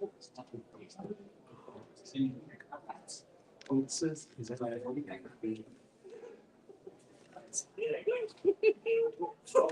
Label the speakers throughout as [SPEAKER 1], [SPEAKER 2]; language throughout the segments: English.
[SPEAKER 1] Colts is like yeah. So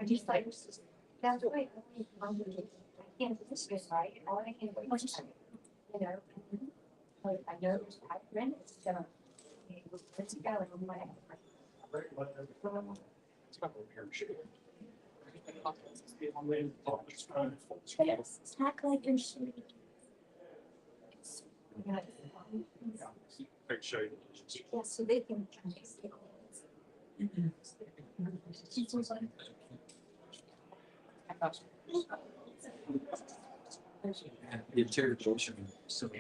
[SPEAKER 2] I just like that's the way I can't this is right. All I can do is you know. But I know I read it, so let's go on my yes, act like you're shooting. Yeah, so they can
[SPEAKER 1] the interior portion so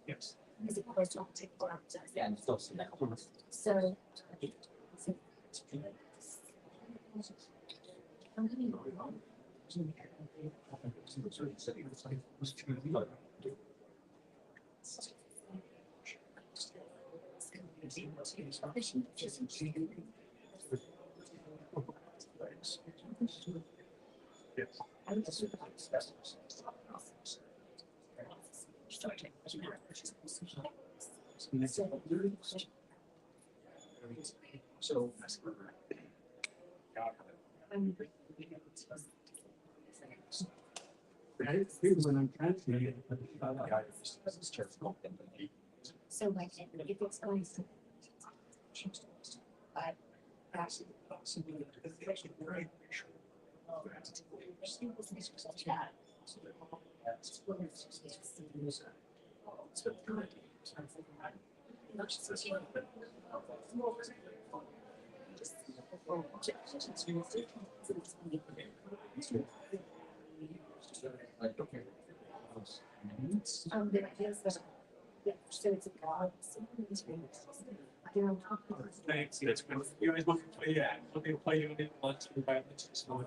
[SPEAKER 1] yes, is of course I'll take so So. When I'm translating,
[SPEAKER 2] So like, if it's going to. But. There is a. Yeah, so it's a god.
[SPEAKER 1] Thanks. That's good. You guys want to play? Yeah, what they play you in lunch and violence.
[SPEAKER 2] So.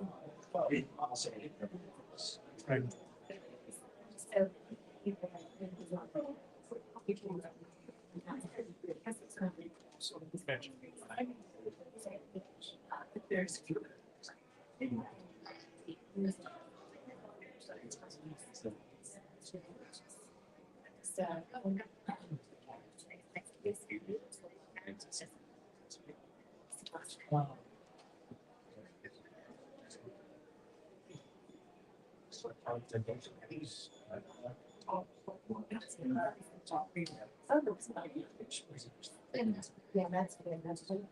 [SPEAKER 1] There's.
[SPEAKER 2] Yeah, that's good. That's good.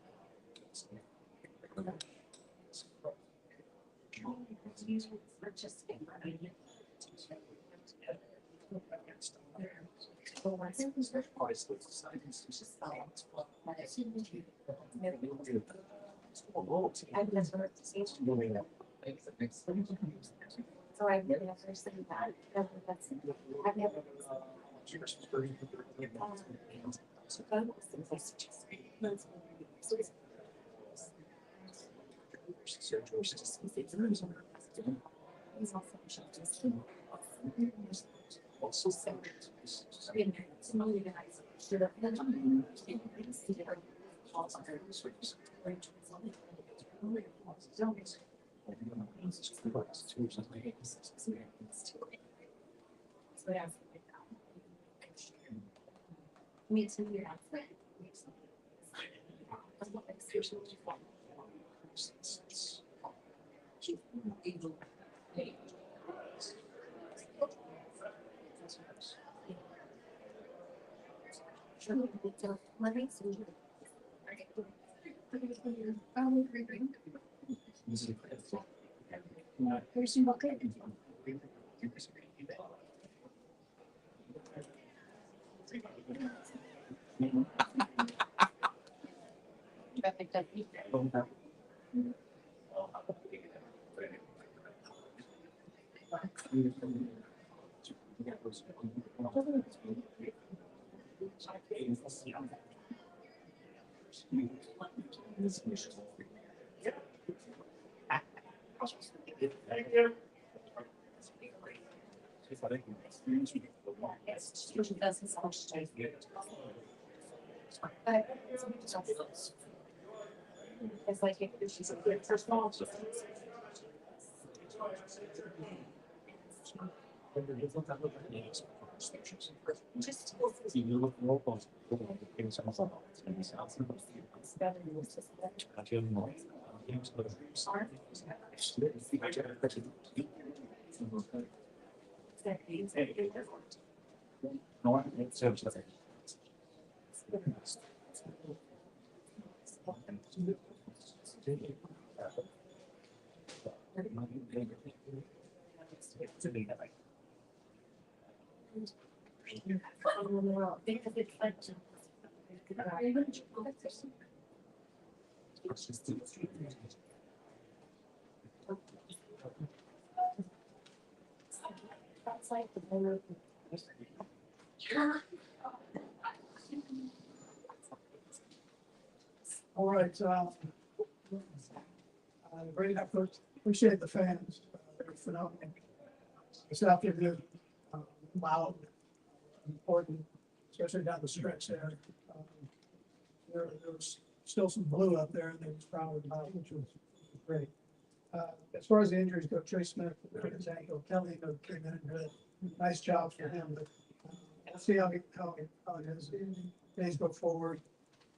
[SPEAKER 2] So I've never seen that. I've never. He's also me too. Let me see. Here's your bucket. It's like if she's a good person. Just. That's like the better.
[SPEAKER 3] All right, Great effort. Appreciate the fans. They're phenomenal. It's out there good, loud, important, especially down the stretch there. There was still some blue up there, and they was proud about it, which was great. As far as the injuries go, Trey Smith, his ankle, Kelly came in and did a nice job for him, but we'll see how it is. Days go forward.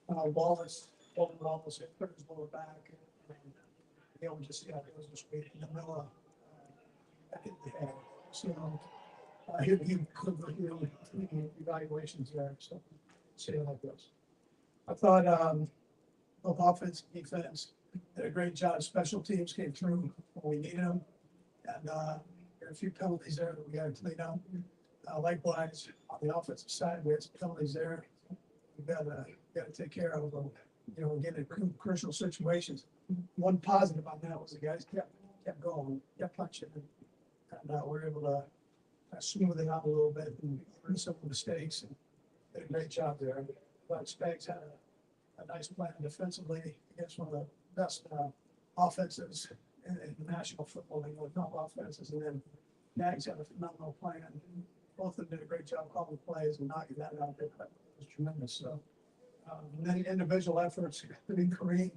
[SPEAKER 3] Wallace hurt his lower back. We'll just see how it goes this week. Noah, I think they have, so he could really evaluations there. So see how that goes. I thought both offense and defense did a great job. Special teams came through when we needed them, and there are a few penalties there that we got to clean up. Likewise, on the offensive side, we had some penalties there. We got to take care of them. You know, get in crucial situations. One positive on that was the guys kept going, kept punching, and we were able to smooth it out a little bit and learn some mistakes and did a great job there. But Spags had a nice plan defensively against one of the best offenses in the National Football League, with top offenses, and then Nags had a phenomenal plan. Both of them did a great job calling plays and knocking that out there. That was tremendous. So, and then individual efforts, including Kareem,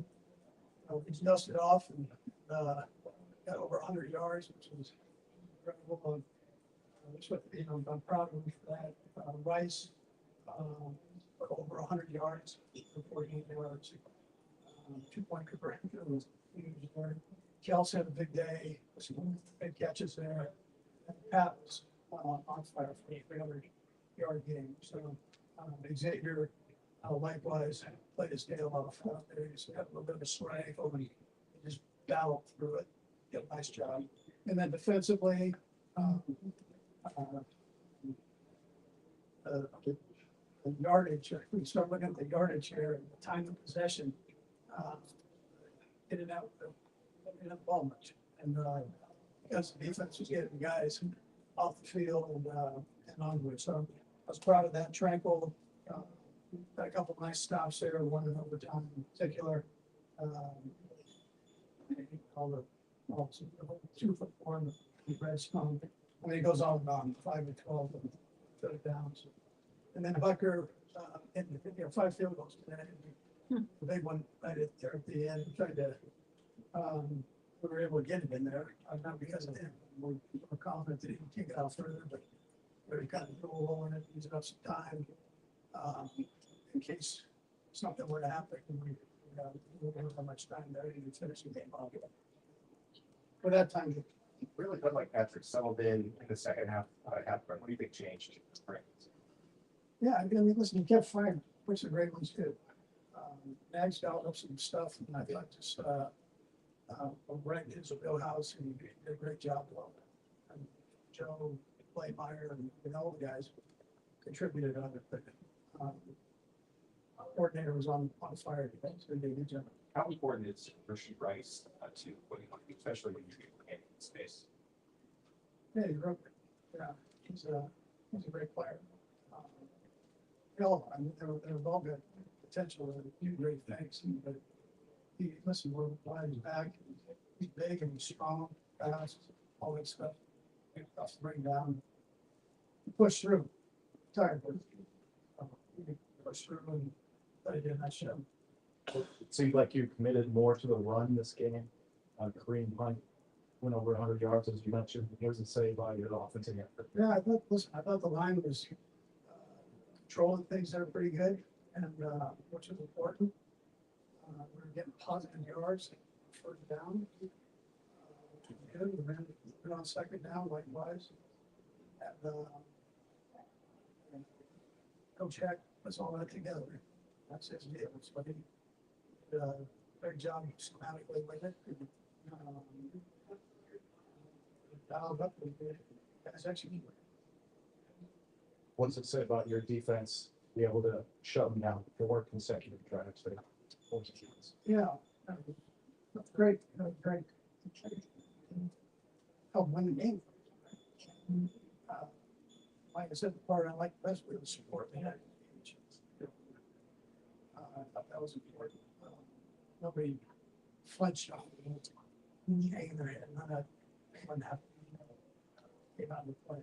[SPEAKER 3] he dusted off and got over 100 yards, which was incredible. I'm proud of him for that. Rice, over 100 yards, 48 yards. 2-point conversion was huge there. Kels had a big day, some big catches there. And Pat was on fire for a 300-yard game. So Xavier, likewise, played his tail off out there. He's got a little bit of a sore ankle, and he just battled through it. Did a nice job. And then defensively, the yardage, we start looking at the yardage here and the time of possession, in and out the ball much. And because the defense was getting guys off the field and onward. So I was proud of that. Tranquil, got a couple of nice stops there, one in overtime in particular. All the 2-4 in the red zone. I mean, it goes on and on, 5 and 12 and third downs. And then Bucker, 5 field goals today. The big one right there at the end, tried to, we were able to get it in there, not because of him. We're confident that he can kick it out further, but we kind of rolling it, using up some time in case something were to happen. We don't have much time there to finish the game off. For that time,
[SPEAKER 4] Really felt like Patrick settled in the second half. What do you think changed?
[SPEAKER 3] yeah, I mean, listen, he kept firing, which are great ones too. Nags got up some stuff, and I thought just Brent is a real house, and he did a great job. And Joe, Blaymeyer, and all the guys contributed on it, but our coordinator was on fire. So he did a good job.
[SPEAKER 4] How important is Rasheed Rice to what you want to do, especially when you're in space?
[SPEAKER 3] Yeah, yeah, he's a great player. I mean, they've all got potential to do great things, but we're behind his back. He's big and he's strong, fast, all that stuff. It's tough to bring down. Push through. Tired, but push through and let it in that show.
[SPEAKER 5] It seemed like you committed more to the run this game. Kareem Hunt went over 100 yards, as you mentioned. What does it say about your offensive effort?
[SPEAKER 3] Yeah, I thought the line was controlling things that are pretty good, and which is important. We were getting positive yards, first down, which was good. We ran on second down, likewise. And Coach Heck puts all that together. That's his deal. So he did a great job schematically with it. Dialed up and guys executed.
[SPEAKER 5] What does it say about your defense, be able to shut them down 4 consecutive drives?
[SPEAKER 3] Yeah, great, great. Help win the game. Like I said, the part I liked best was the support they had. I thought that was important. Nobody flinched on it. hanging their head, not a, one have, came out and play.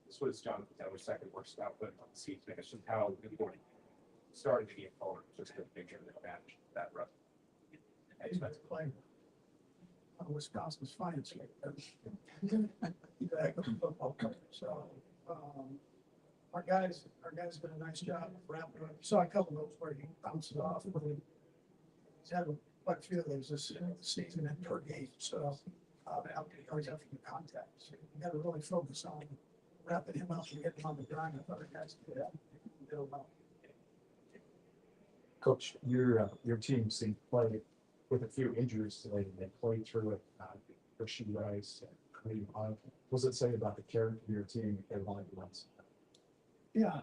[SPEAKER 4] This was Jonathan Taylor's second worst output on the season. It's just how important started the game forward, just to make sure they managed that run.
[SPEAKER 3] He's been playing Wisconsin's finest. Football coach. So, our guys did a nice job of wrapping up. Saw a couple of those where he bounces off. He's had quite a few of those this season and per game. So, always having contact. So you got to really focus on wrapping him up and getting him on the grind. I thought our guys did well.
[SPEAKER 5] Coach, your team seemed to play with a few injuries today. They played through it. Rasheed Rice and Kareem Hunt. What does it say about the character of your team if they're only once?
[SPEAKER 3] Yeah,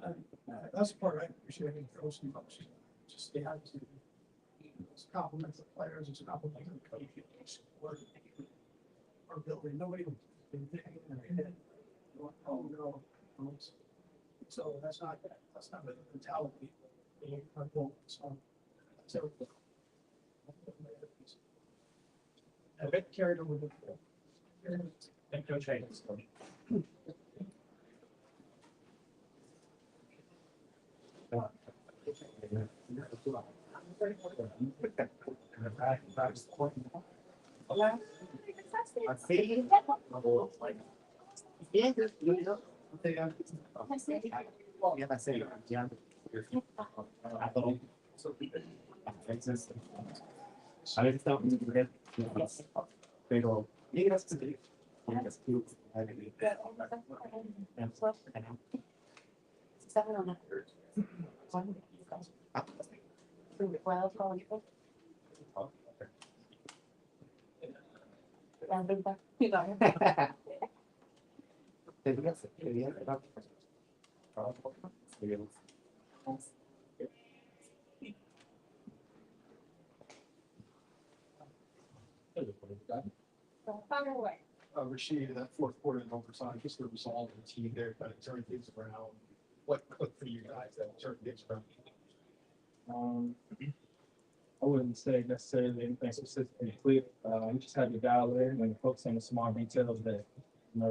[SPEAKER 3] that's the part I appreciate in coach and coach. Just the attitude. It's a compliment to the players. It's a compliment to the coach. Our building. Nobody was hanging their head. Oh no. So that's not the mentality. Our goal. So I bet carried over the field.
[SPEAKER 4] And Coach Haynes.
[SPEAKER 6] Pero llegas a tener
[SPEAKER 5] Rasheed, that fourth quarter in overtime, just the resolve of the team there, kind of turn things around. What clicked for you guys that turned things around?
[SPEAKER 7] I wouldn't say necessarily anything specifically clear. We just had to dial in and focus on the small details that,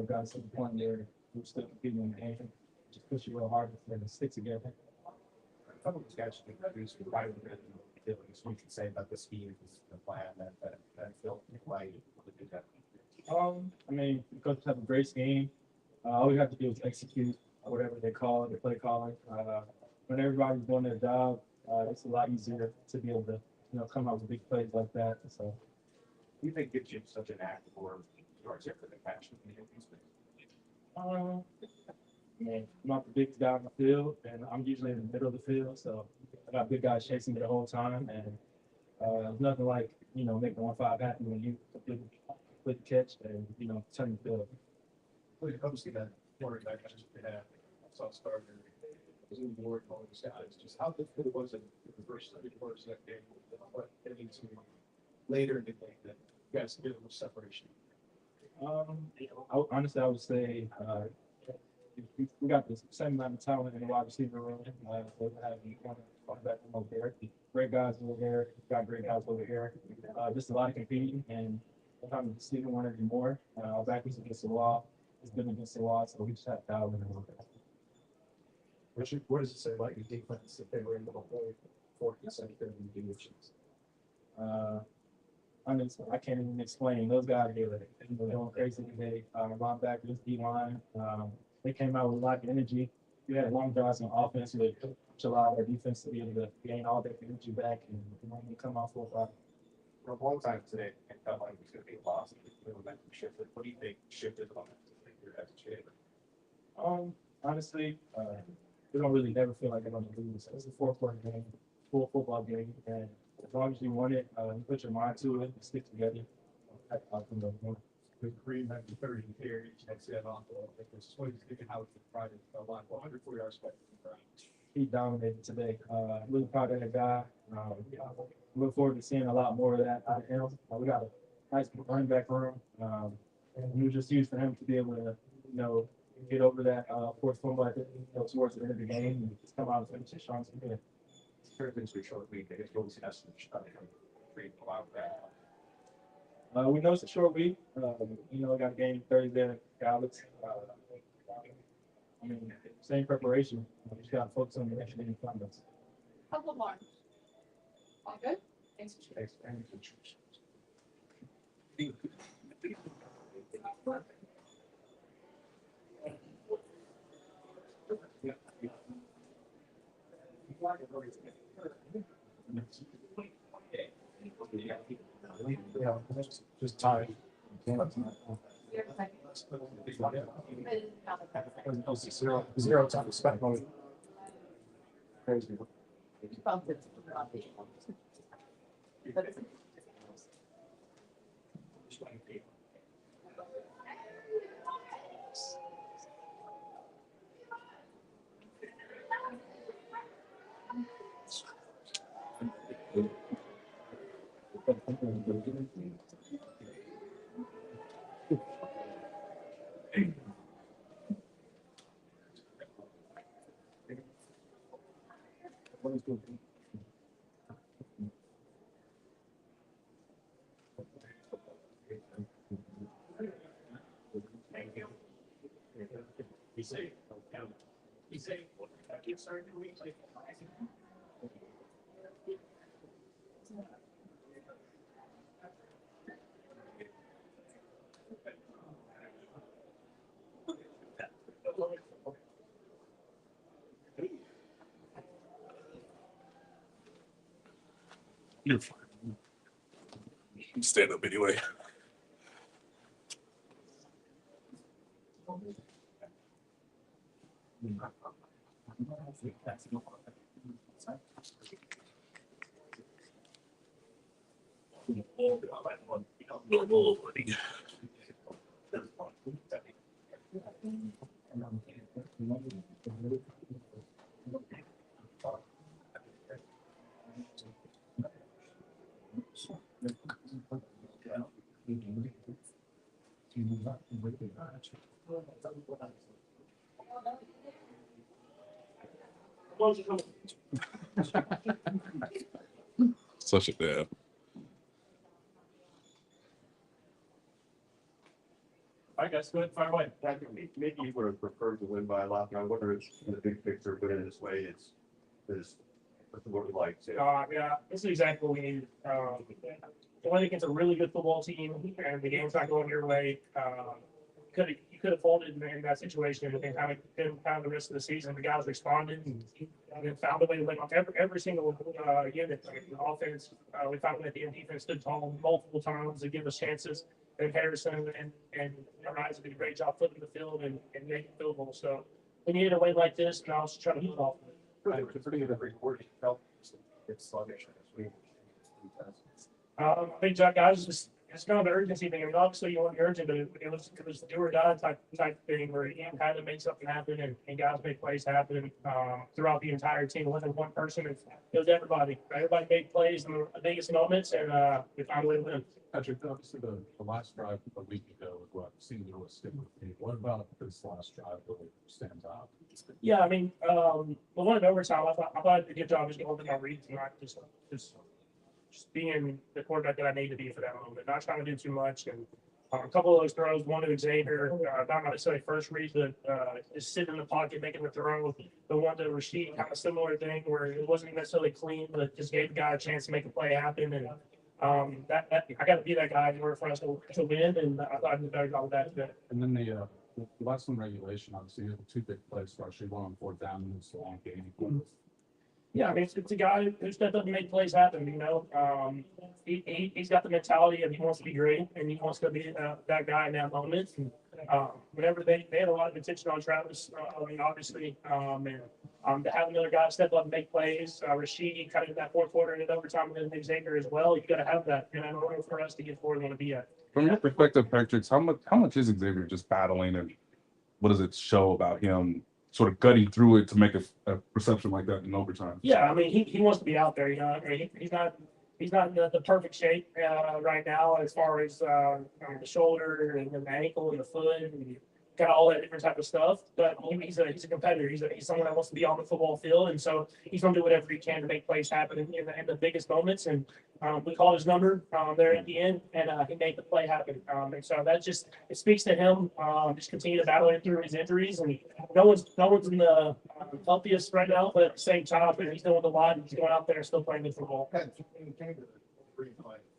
[SPEAKER 7] got to the point where we're still competing in the game. Just push it real hard for them to stick together.
[SPEAKER 4] A couple of these guys should be produced right with the abilities. We can say about the scheme, the plan that Phil White would do that.
[SPEAKER 7] The coaches have a great scheme. All we have to do is execute whatever they call it, the play calling. When everybody's doing their job, it's a lot easier to be able to, come out with big plays like that. So,
[SPEAKER 4] You think gives you such an act for yards after the catch?
[SPEAKER 7] I'm not the biggest guy on the field, and I'm usually in the middle of the field, so I got big guys chasing me the whole time, and it's nothing like making 1-5 happen when you quick catch and turn the field.
[SPEAKER 5] When it comes to that quarterback, I just had saw starter, was in board, all these guys. Just how difficult was it in the first 3 quarters of that game? What getting to later in the game that you guys get a little separation?
[SPEAKER 7] Honestly, I would say we got the same amount of talent in the wide receiver room. We have one back from over there. Great guys over there. Got great guys over here. Just a lot of competing, and sometimes the season one anymore. Our back was against the wall. It's been against the wall, so we just have to dial in a little bit.
[SPEAKER 5] Richard, what does it say about your defense if they were able to hold 4 consecutive conditions?
[SPEAKER 7] I can't even explain. Those guys are going crazy today. Linebackers, D-line, they came out with a lot of energy. We had long drives on offense, which allowed our defense to be able to gain all their energy back and come off 4-5.
[SPEAKER 4] For a long time today, it felt like it was going to be a loss. The momentum shifted. What do you think shifted the momentum as a chair?
[SPEAKER 7] Honestly, we don't really never feel like we're going to lose. It's a 4-quarter game, full football game, and as long as you want it, you put your mind to it, and stick together.
[SPEAKER 5] With Kareem having 30 carries, that's it off the what he's thinking how it's Friday, a lot 140 yards back.
[SPEAKER 7] He dominated today. Really proud of that guy. Look forward to seeing a lot more of that out of him. We got a nice running back room. And it was just huge for him to be able to, get over that fourth fumble towards the end of the game and just come out and finish it strong.
[SPEAKER 4] turns into a short week. I guess you always have some free out that.
[SPEAKER 7] We know it's a short week. I got a game Thursday at Dallas. I mean, same preparation. We just got to focus on the next game in front of us.
[SPEAKER 8] Couple more. All good? Thanks.
[SPEAKER 4] Yeah, just time. Zero time spent on it. Crazy.
[SPEAKER 1] Be safe. Be safe. Keep starting to week.
[SPEAKER 9] You're fine. Stand up anyway. Normal, buddy. Such a dab.
[SPEAKER 1] All right, guys, go ahead, fire away.
[SPEAKER 6] Maybe you would have preferred to win by a lot. I wonder if in the big picture, but in this way, it's what we like to.
[SPEAKER 1] Yeah, this is exactly what we need. Going against a really good football team, and the game's not going your way. You could have folded in that situation and kind of the rest of the season. The guys responded and found a way to win every single unit. The offense, we found that the defense stood tall multiple times to give us chances. And Harrison and Rise did a great job flipping the field and making field goals. So we needed a win like this, and I was trying to move off of it.
[SPEAKER 6] It's pretty good every quarter. It's sluggish this week.
[SPEAKER 1] I think guys, it's kind of an urgency thing. I mean, obviously you want urgent, but it was the do or die type thing where you had to make something happen and guys make plays happen throughout the entire team. It wasn't one person; it was everybody. Everybody made plays in the biggest moments, and we found a way to win.
[SPEAKER 9] Patrick, obviously the last drive a week ago was what seemed to stick with me. What about this last drive really stands out?
[SPEAKER 1] Yeah, I mean, the one in overtime, I thought I did a good job just going through my reads and not just being the quarterback that I need to be for that moment, not trying to do too much. And a couple of those throws, one to Xavier, not necessarily first read, but just sitting in the pocket making the throw. The one to Rashid, kind of similar thing where it wasn't necessarily clean, but just gave the guy a chance to make a play happen. And that I got to be that guy in order for us to win. And I thought I did a better job with that today.
[SPEAKER 9] And then the last one regulation, obviously, you have two big plays for actually one on fourth down and it's a long game.
[SPEAKER 1] Yeah, I mean, it's a guy who stepped up and made plays happen, you know. He's got the mentality of he wants to be great, and he wants to be that guy in that moment. And whenever they had a lot of attention on Travis, I mean, obviously, and to have another guy step up and make plays, Rashid kind of in that fourth quarter and in overtime with Xavier as well, you got to have that, in order for us to get forward and want to be at.
[SPEAKER 9] From your perspective, Patrick, how much is Xavier just battling, and what does it show about him sort of gutting through it to make a reception like that in overtime?
[SPEAKER 1] Yeah, I mean, he wants to be out there. You know, I mean, he's not in the perfect shape right now as far as the shoulder and the ankle and the foot. And kind of all that different type of stuff. But he's a competitor. He's someone that wants to be on the football field, and so he's going to do whatever he can to make plays happen in the biggest moments. And we called his number there at the end, and he made the play happen. And so that just it speaks to him. Just continue to battle through his injuries, and no one's in the healthiest right now, but at the same time, he's doing a lot. And he's going out there and still playing good football.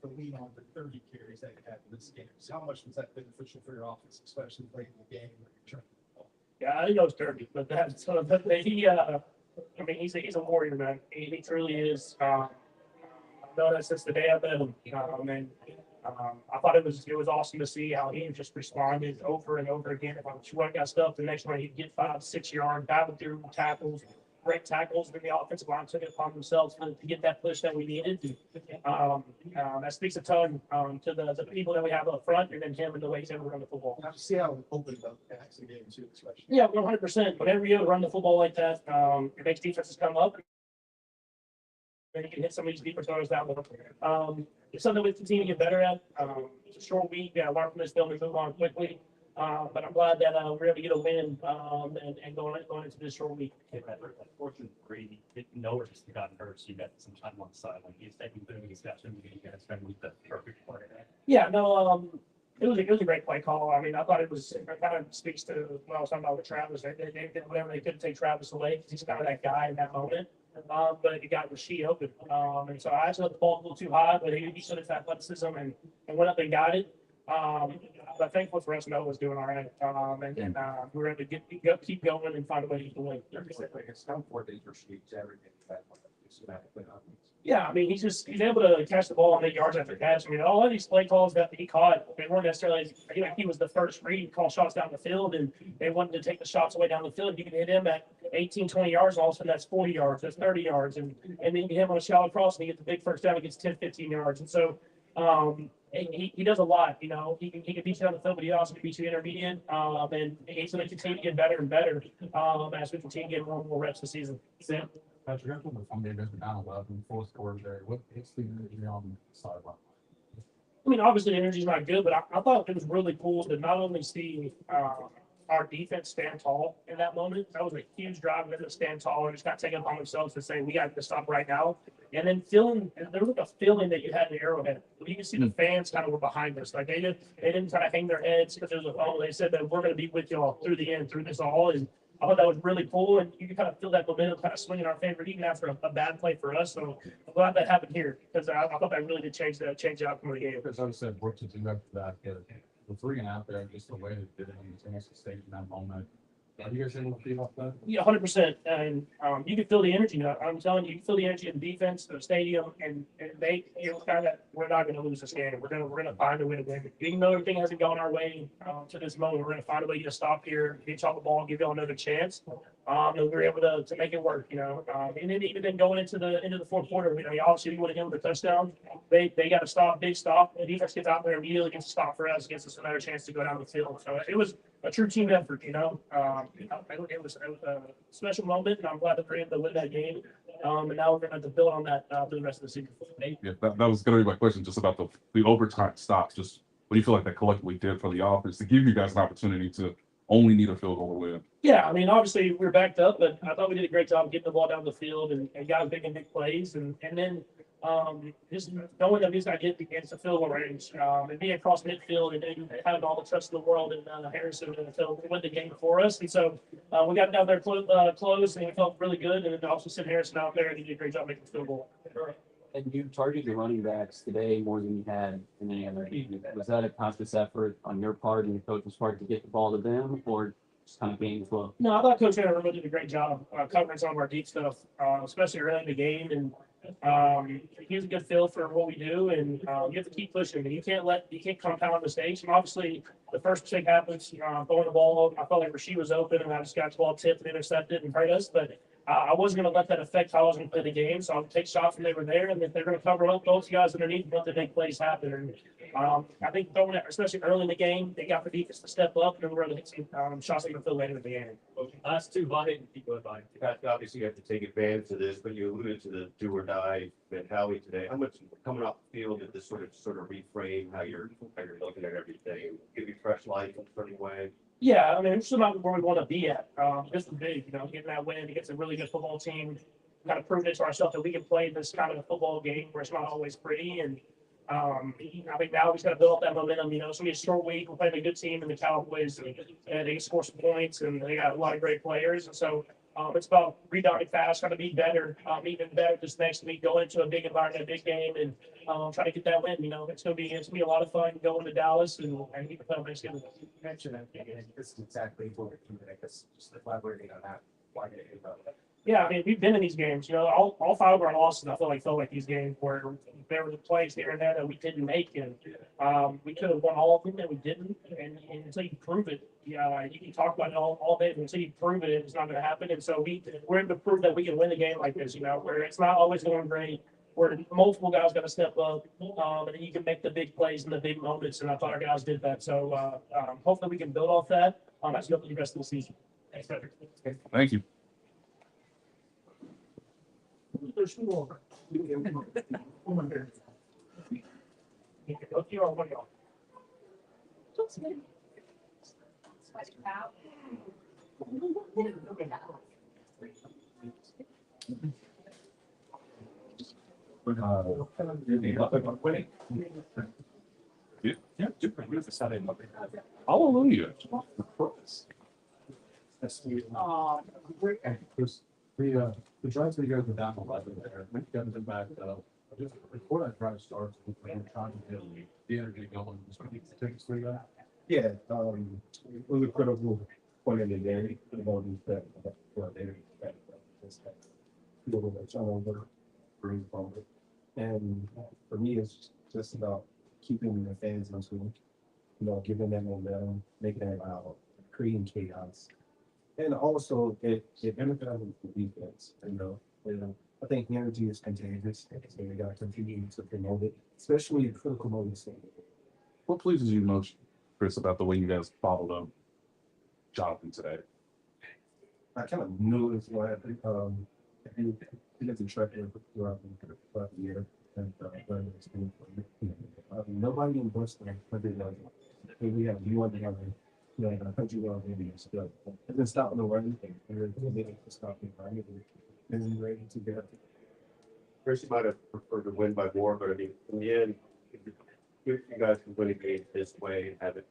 [SPEAKER 5] The lead on the 30 carries that you had in this game. So how much was that beneficial for your offense, especially late in the game where you're trying?
[SPEAKER 1] Yeah, I think it was 30, but that's but he. I mean, he's a warrior, man. He truly is. I've known that since the day I met him, and I thought it was awesome to see how he just responded over and over again. If one got stuff, the next one he'd get 5-6 yards, battle through tackles, great tackles. Then the offensive line took it upon themselves to get that push that we needed. That speaks a ton to the people that we have up front, and then him and the way he's able to run the football.
[SPEAKER 5] Now, see how open the passing game too, especially.
[SPEAKER 1] Yeah, 100%. Whenever you run the football like that, it makes defenses come up. Then you can hit some of these deeper throws down low. It's something we continue to get better at. It's a short week. We got to learn from this film and move on quickly. But I'm glad that we're able to get a win and going into this short week.
[SPEAKER 10] Fortunately, Brady didn't notice he got hurt, so you got some time on the sideline. He's taking through his got some with the perfect play.
[SPEAKER 1] Yeah, no, it was a great play call. I mean, I thought it kind of speaks to what I was talking about with Travis. They did whatever they could to take Travis away because he's kind of that guy in that moment. But it got Rasheed open. And so I actually let the ball a little too high, but he showed his athleticism and went up and got it. But thankful for us, Noah was doing all right. And we were able to keep going and find a way to get the win. Yeah, I mean, he's able to catch the ball and make yards after catch. I mean, all of these play calls that he caught, they weren't necessarily, he was the first read, call shots down the field, and they wanted to take the shots away down the field. You can hit him at 18, 20 yards, and all of a sudden that's 40 yards, that's 30 yards. And then you get him on a shallow cross, and he gets the big first down, he gets 10, 15 yards. And so, he does a lot, He can beat you on the field, but he also can beat you intermediate. And he's going to continue to get better and better as we continue to get more and more reps this season.
[SPEAKER 9] Patrick, after the Sunday goes down 11, fourth quarter there, what's the energy on the sideline?
[SPEAKER 1] I mean, obviously the energy's not good, but I thought it was really cool to not only see our defense stand tall in that moment. That was a huge drive to stand tall and just got taken upon themselves to say, we got to stop right now. And then there was a feeling that you had in Arrowhead. You can see the fans kind of were behind us. Like they didn't try to hang their heads because there was a phone. They said that we're going to be with y'all through the end, through this all. And I thought that was really cool. And you can kind of feel that momentum kind of swing in our favor, even after a bad play for us. So I'm glad that happened here because I thought that really did change the outcome of the game.
[SPEAKER 9] Because I said, what to do after that? The 3-and-out there, just the way they did it, it's almost a stage in that moment. Are you guys able to feel off that?
[SPEAKER 1] Yeah, 100%. And you can feel the energy. I'm telling you, you can feel the energy in defense, the stadium, and they, kind of, we're not going to lose this game. We're gonna find a way to win. Even though everything hasn't gone our way to this moment, we're gonna find a way to stop here, get y'all the ball, give y'all another chance. And we were able to make it work. And then even going into the fourth quarter, obviously we would have hit with a touchdown. They got a stop, big stop. The defense gets out there immediately, gets a stop for us, gives us another chance to go down the field. So it was a true team effort. It was a special moment, and I'm glad that we're able to win that game. And now we're going to have to build on that for the rest of the season.
[SPEAKER 9] Yeah, that was going to be my question, just about the overtime stops. Just what do you feel like that collectively did for the offense to give you guys an opportunity to only need a field goal to win?
[SPEAKER 1] Yeah, I mean, obviously we were backed up, but I thought we did a great job getting the ball down the field and got big plays, and then just knowing that he's got to get against the field goal range and be across midfield and then having all the trust in the world in Harrison to win the game for us. And so we got down there close and it felt really good. And then also sent Harrison out there and he did a great job making the field goal.
[SPEAKER 11] And you targeted the running backs today more than you had in any other game. Was that a conscious effort on your part and your coach's part to get the ball to them, or just kind of game flow?
[SPEAKER 1] No, I thought Coach Hanna really did a great job covering some of our deep stuff, especially early in the game. And he has a good feel for what we do, and you have to keep pushing. You can't compound mistakes. And obviously, the first mistake happens, throwing the ball. I felt like Rasheed was open, and I just got the ball tipped and intercepted and hurt us. But I wasn't going to let that affect how I was going to play the game. So I'll take shots when they were there, and if they're going to cover up those guys underneath, let the big plays happen. And I think throwing it, especially early in the game, they got the defense to step up, and then we're going to hit some shots that you can fill later in the game.
[SPEAKER 10] Last two, go ahead.
[SPEAKER 6] Obviously, you have to take advantage of this, but you alluded to the do or die mentality today. How much coming off the field did this sort of reframe how you're looking at everything, give you fresh life in a certain way?
[SPEAKER 1] Yeah, I mean, it's still not where we want to be at. This is big, getting that win against a really good football team. Kind of proving it to ourselves that we can play this kind of a football game where it's not always pretty. And I think now we just got to build up that momentum. So we had a short week. We're playing a good team in the Cowboys, and they can score some points, and they got a lot of great players. And so it's about rebounding fast, trying to be better, even better this next week, going into a big environment, a big game, and try to get that win. It's gonna be a lot of fun going to Dallas and keep playing Thanksgiving.
[SPEAKER 4] You mentioned that, and this is exactly what we're doing, I guess, just elaborating on that. Why did you about that?
[SPEAKER 1] Yeah, I mean, we've been in these games. All five of our losses, I felt like these games where there were the plays here and there that we didn't make, and we could have won all of them, and we didn't. And until you prove it, you can talk about it all day, but until you prove it, it's not going to happen. And so we're able to prove that we can win a game like this. Where it's not always going great, where multiple guys got to step up, and then you can make the big plays in the big moments. And I thought our guys did that. So hopefully we can build off that as we go through the rest of the season. Thanks, Patrick.
[SPEAKER 9] Thank you.
[SPEAKER 1] There's more. One here. Both you or one of y'all?
[SPEAKER 9] Hallelujah.
[SPEAKER 5] The drive that you guys were down 11 there, when you guys went back, just before that drive starts, we're trying to get the energy going. Just take us through that.
[SPEAKER 12] Yeah, it was a critical point in the game. That turnover, and for me, it's just about keeping the fans in tune. Giving them momentum, making it loud, creating chaos, and also it energizes the defense. I think energy is contagious, so we got to continue to promote it, especially in critical moments.
[SPEAKER 9] What pleases you most, Chris, about the way you guys followed up Jonathan today?
[SPEAKER 12] I kind of knew it was going to happen. He doesn't track it throughout the year, and nobody in Boston, we have you on the other. 100-yard videos. It didn't stop the run. It didn't stop the run. And ready to get.
[SPEAKER 6] Chris, you might have preferred to win by more, but I mean, in the end, if you guys can win a game this way and have it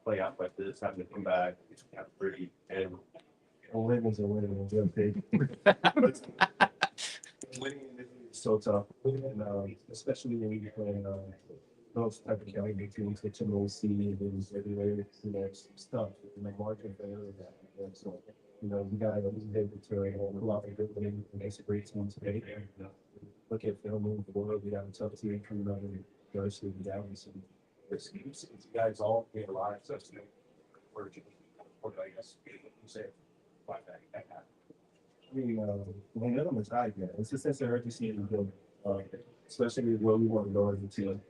[SPEAKER 6] play out like this, having to come back, it's kind of pretty. And
[SPEAKER 12] A win is a win, and we're big. Winning is so tough, and especially when you're playing those type of caliber teams that you know see and everywhere, stuff, margin for error. So, we got to be able to pull out a good win against a great team today. Look at film moving forward. We got a tough team coming up and goes to the Dallas.
[SPEAKER 4] You guys all get a lot of such things. Or I guess you say why that happened.
[SPEAKER 12] I mean, momentum is high, man. It's a sense of urgency in the building, especially where we want to go as a team.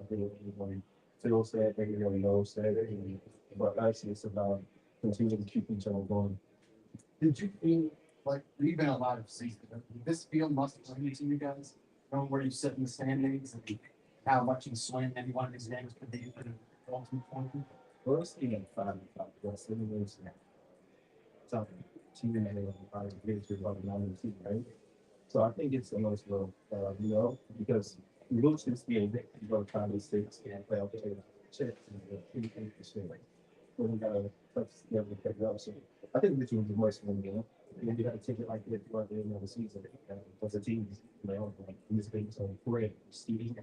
[SPEAKER 12] I think everyone feels that, everyone knows that. But us, it's about continuing to keep each other going.
[SPEAKER 13] Did you feel like we've been a lot of seasons? This field must have been to you guys, from where you sit in the standings and how much you swing any one of these games could be for the ultimate point?
[SPEAKER 12] Well, it's even 5-5 plus. Anyways, something. Team and probably get to about 9 team, right? So I think it's the most because we lose this game, you go to probably 6 and play out the chance and 3%. When we got to together to pick it up. So I think this was the most one game. And then you got to take it like this throughout the end of the season. As a team, these things are great. Steve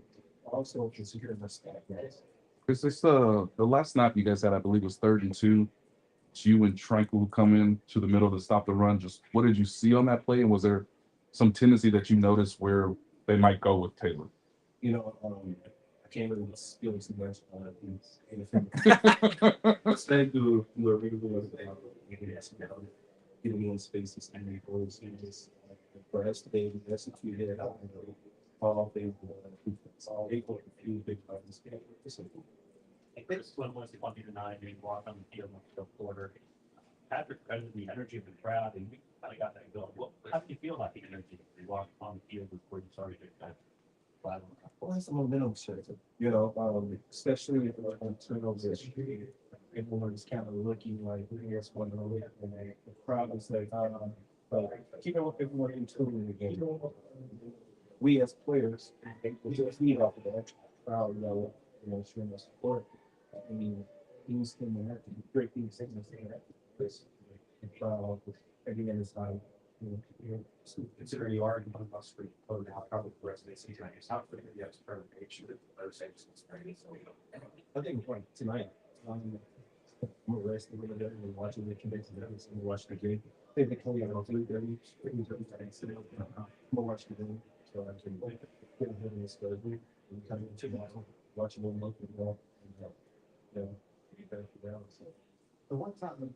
[SPEAKER 12] also considering the staff, guys.
[SPEAKER 9] Chris, it's the last snap you guys had, I believe, was 3rd and 2. It's you and Tranquil come in to the middle to stop the run. Just what did you see on that play? And was there some tendency that you noticed where they might go with Taylor?
[SPEAKER 12] I can't really spill too much on it. Instead, do a regular getting in space and standing forwards and just for us today, we executed all things all able to few big times.
[SPEAKER 10] I think this one was the 1-9 being walked on the field in the quarter. Patrick credited the energy of the crowd, and we kind of got that going. How do you feel about the energy you walked on the field before you started that battle?
[SPEAKER 12] Well, it's a momentum shift, especially on turnovers. everyone's kind of looking like, what's going on, and the crowd is like, but keeping everyone in tune in the game. We as players, we just need off of that crowd, showing us support. I mean, things can happen, great things in this thing, this crowd, everything is high.
[SPEAKER 4] Considering you are on bus street, how probably the rest of the season, I guess, how quickly you have to prepare to make sure that other saves experience.
[SPEAKER 12] I think like tonight, we're resting a little bit and watching the convention, and watch the game. I think they call you around 3:30, we'll watch the game. So I can get ahead in this Thursday and kind of watching them look and go, be better for them. So.
[SPEAKER 13] The one time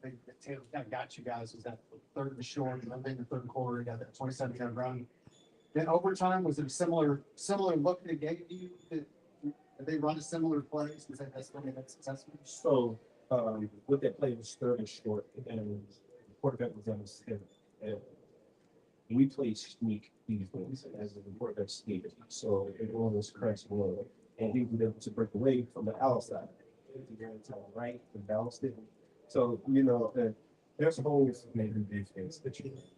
[SPEAKER 13] they kind of got you guys was that third and short, and then the third quarter, got that 27-yard run. Then overtime, was it a similar look they gave you? Did they run a similar play? Was that's when they had successful?
[SPEAKER 12] So, what that play was third and short, and the quarterback was on his hip. And we play sneak defense as the quarterback sneak. So, everyone was cracks below. And he was able to break away from the outside. He ran to the right and bounced it. So, there's holes maybe in defense that he was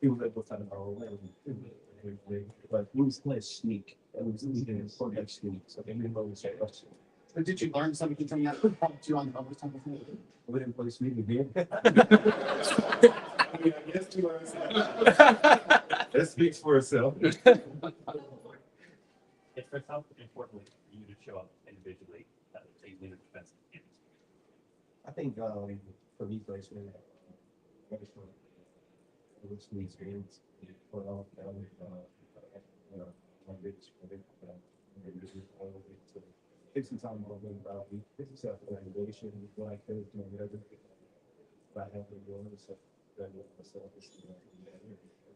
[SPEAKER 12] able to find our own way. But we was playing sneak. And we was leading quarterback sneak. So, they didn't know so much.
[SPEAKER 13] But did you learn something from that? Helped you on the overtime?
[SPEAKER 12] We didn't play sneak again.
[SPEAKER 6] That speaks for itself.
[SPEAKER 10] It's how important for you to show up individually as a leader defensive games.
[SPEAKER 12] I think for me personally, which needs games for all my biggest credit, to take some time over about me. This is self-evaluation, what I could do, whatever. If I have to do it, so that myself is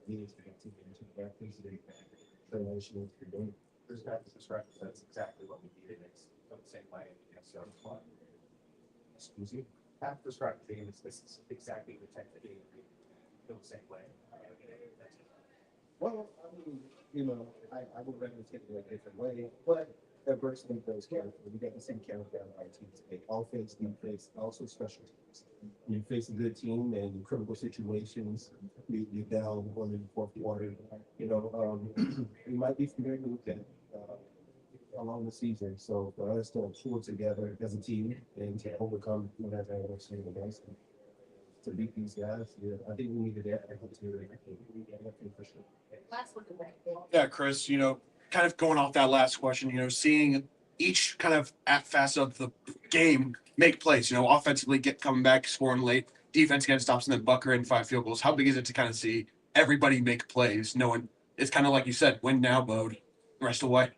[SPEAKER 12] needs to continue to practice and evaluation for doing.
[SPEAKER 4] There's guys described that's exactly what we did. It's the same way. So,
[SPEAKER 12] Excuse me.
[SPEAKER 4] have to describe the game. This is exactly the type of game we feel the same way.
[SPEAKER 12] Well, I mean, I would rather take it a different way, but adversity does count. We got the same character on our team today. Offense, defense, also special teams. When you face a good team and in critical situations, you're down one in the fourth quarter. We might be familiar with that along the season. So for us to pull together as a team and to overcome whatever we're seeing against them, to beat these guys, I think we needed that opportunity. For sure.
[SPEAKER 2] Last one.
[SPEAKER 14] Yeah, Chris, kind of going off that last question, seeing each kind of facet of the game make plays, offensively coming back, scoring late, defense getting stops, and then Bucker in 5 field goals. How big is it to kind of see everybody make plays, knowing it's kind of like you said, win now mode, rest of the way?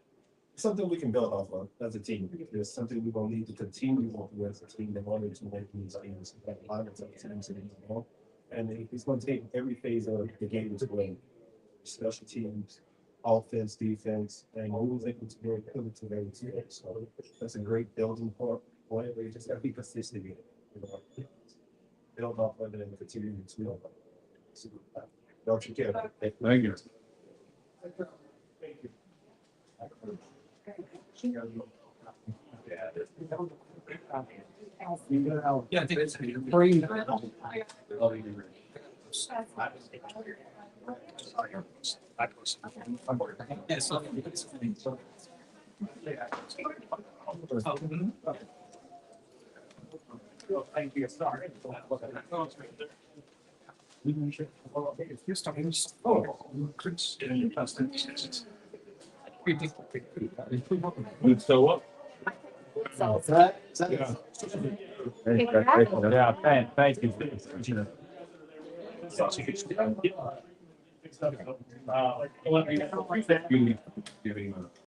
[SPEAKER 12] Something we can build off of as a team. It's something we're going to need to continue on with as a team in order to make these games. A lot of teams and it's going to take every phase of the game to win. Special teams, offense, defense, and we was able to really pivot to very team. So that's a great building point. You just got to be consistent in it. Build off of it and continue to don't you care?
[SPEAKER 9] Thank you.
[SPEAKER 12] Yeah, I think it's
[SPEAKER 9] So up.
[SPEAKER 7] Yeah, thank you.